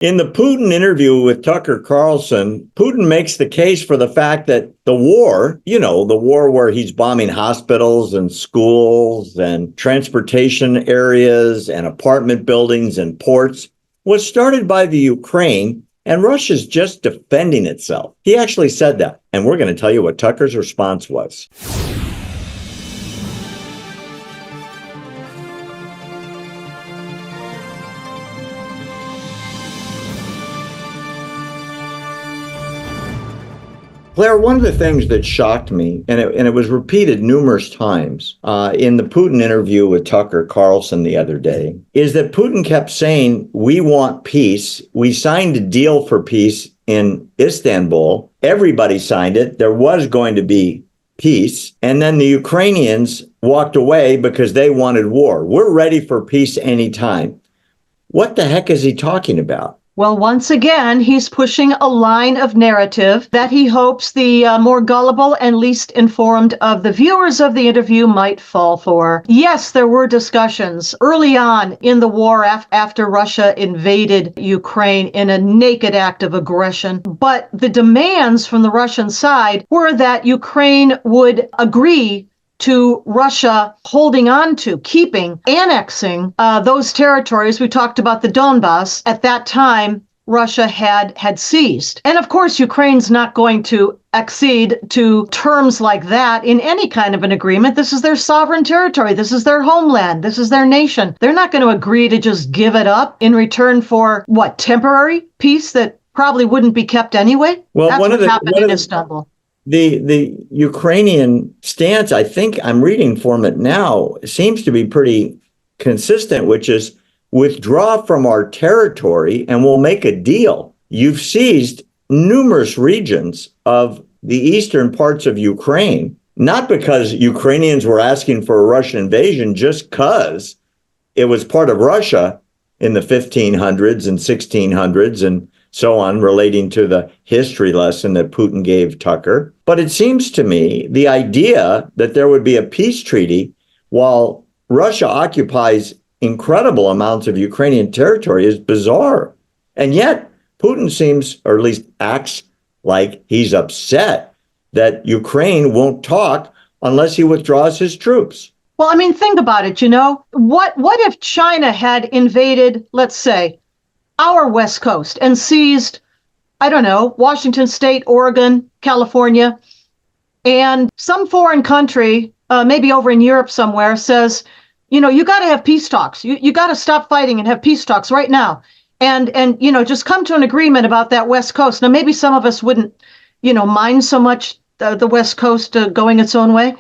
In the Putin interview with Tucker Carlson, Putin makes the case for the fact that the war, the war where he's bombing hospitals and schools and transportation areas and apartment buildings and ports, was started by the Ukraine, and Russia's just defending itself. He actually said that. And we're going to tell you what Tucker's response was. Claire, one of the things that shocked me, and it was repeated numerous times in the Putin interview with Tucker Carlson the other day, is that Putin kept saying, we want peace. We signed a deal for peace in Istanbul. Everybody signed it. There was going to be peace. And then the Ukrainians walked away because they wanted war. We're ready for peace anytime. What the heck is he talking about? Well, once again, he's pushing a line of narrative that he hopes the more gullible and least informed of the viewers of the interview might fall for. Yes, there were discussions early on in the war after Russia invaded Ukraine in a naked act of aggression. But the demands from the Russian side were that Ukraine would agree to Russia holding on to, annexing those territories. We talked about the Donbass. At that time, Russia had seized. And of course, Ukraine's not going to accede to terms like that in any kind of an agreement. This is their sovereign territory. This is their homeland. This is their nation. They're not going to agree to just give it up in return for, temporary peace that probably wouldn't be kept anyway? Well, that's what happened in Istanbul. The Ukrainian stance, I think I'm reading from it now, seems to be pretty consistent, which is withdraw from our territory and we'll make a deal. You've seized numerous regions of the eastern parts of Ukraine, not because Ukrainians were asking for a Russian invasion, just because it was part of Russia in the 1500s and 1600s and so on, relating to the history lesson that Putin gave Tucker. But it seems to me the idea that there would be a peace treaty while Russia occupies incredible amounts of Ukrainian territory is bizarre. And yet Putin seems, or at least acts like he's upset that Ukraine won't talk unless he withdraws his troops. Well, I mean, think about it, What if China had invaded, let's say, our West Coast and seized, Washington State, Oregon, California, and some foreign country, maybe over in Europe somewhere, says, you got to have peace talks. You got to stop fighting and have peace talks right now. And just come to an agreement about that West Coast. Now, maybe some of us wouldn't, mind so much the West Coast going its own way.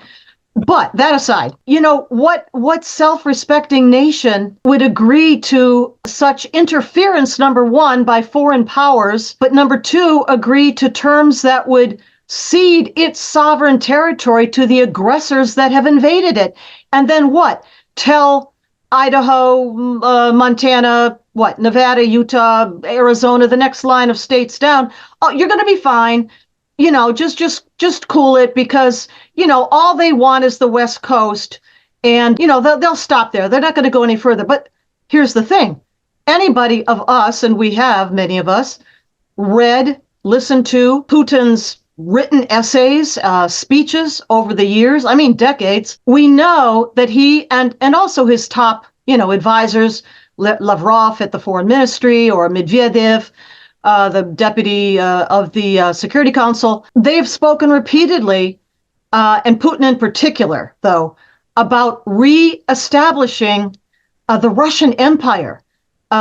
But that aside, what self-respecting nation would agree to such interference, number one, by foreign powers, but number two, agree to terms that would cede its sovereign territory to the aggressors that have invaded it? And then what? Tell Idaho, Montana, Nevada, Utah, Arizona, the next line of states down, oh, you're going to be fine. Just cool it because, all they want is the West Coast and, they'll stop there. They're not going to go any further. But here's the thing. Anybody of us, and we have, many of us, listened to Putin's written essays, speeches over the years, decades. We know that he and also his top, advisors, Lavrov at the foreign ministry or Medvedev, the deputy of the Security Council, they've spoken repeatedly, and Putin in particular, though, about re-establishing the Russian Empire,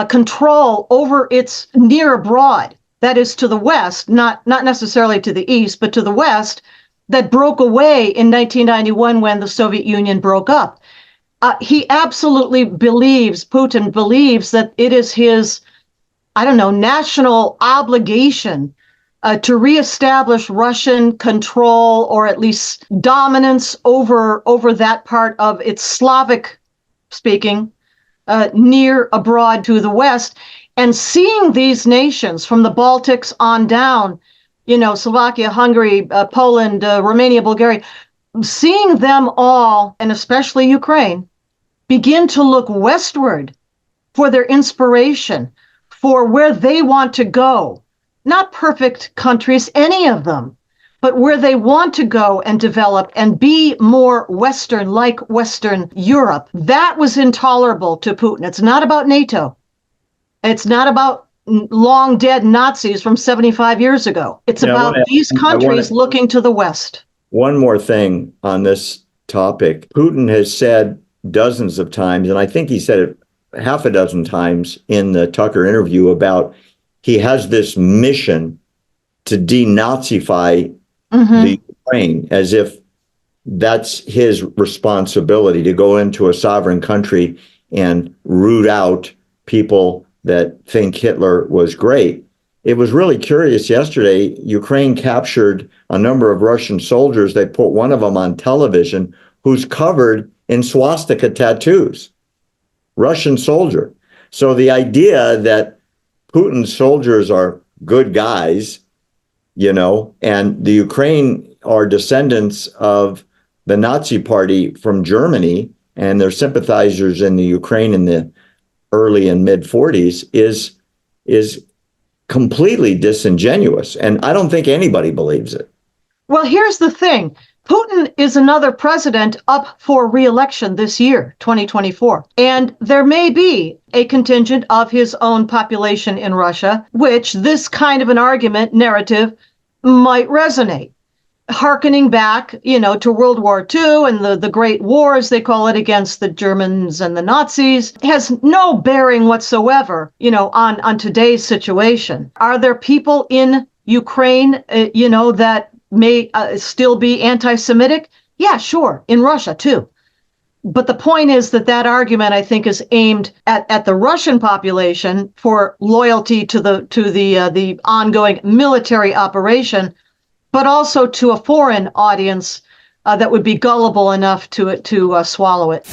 control over its near abroad, that is to the west, not necessarily to the east, but to the west, that broke away in 1991 when the Soviet Union broke up. He absolutely Putin believes that it is his national obligation to reestablish Russian control or at least dominance over that part of its Slavic speaking near abroad to the West. And seeing these nations from the Baltics on down, Slovakia, Hungary, Poland, Romania, Bulgaria, seeing them all, and especially Ukraine, begin to look westward for their inspiration, for where they want to go. Not perfect countries, any of them, but where they want to go and develop and be more Western, like Western Europe. That was intolerable to Putin. It's not about NATO. It's not about long dead Nazis from 75 years ago. It's about these countries looking to the West. One more thing on this topic. Putin has said dozens of times, and I think he said it half a dozen times in the Tucker interview, about he has this mission to denazify the Ukraine, as if that's his responsibility, to go into a sovereign country and root out people that think Hitler was great. It was really curious yesterday. Ukraine captured a number of Russian soldiers. They put one of them on television who's covered in swastika tattoos. Russian soldier. So the idea that Putin's soldiers are good guys, and the Ukraine are descendants of the Nazi Party from Germany, and they're sympathizers in the Ukraine in the early and mid 40s, is completely disingenuous. And I don't think anybody believes it. Well, here's the thing. Putin is another president up for re-election this year, 2024. And there may be a contingent of his own population in Russia, which this kind of an argument narrative might resonate. Harkening back, to World War II and the Great War, as they call it, against the Germans and the Nazis, has no bearing whatsoever, on today's situation. Are there people in Ukraine, that may still be anti-Semitic? Yeah, sure, in Russia too. But the point is that argument, I think, is aimed at the Russian population for loyalty to the ongoing military operation, but also to a foreign audience that would be gullible enough to swallow it.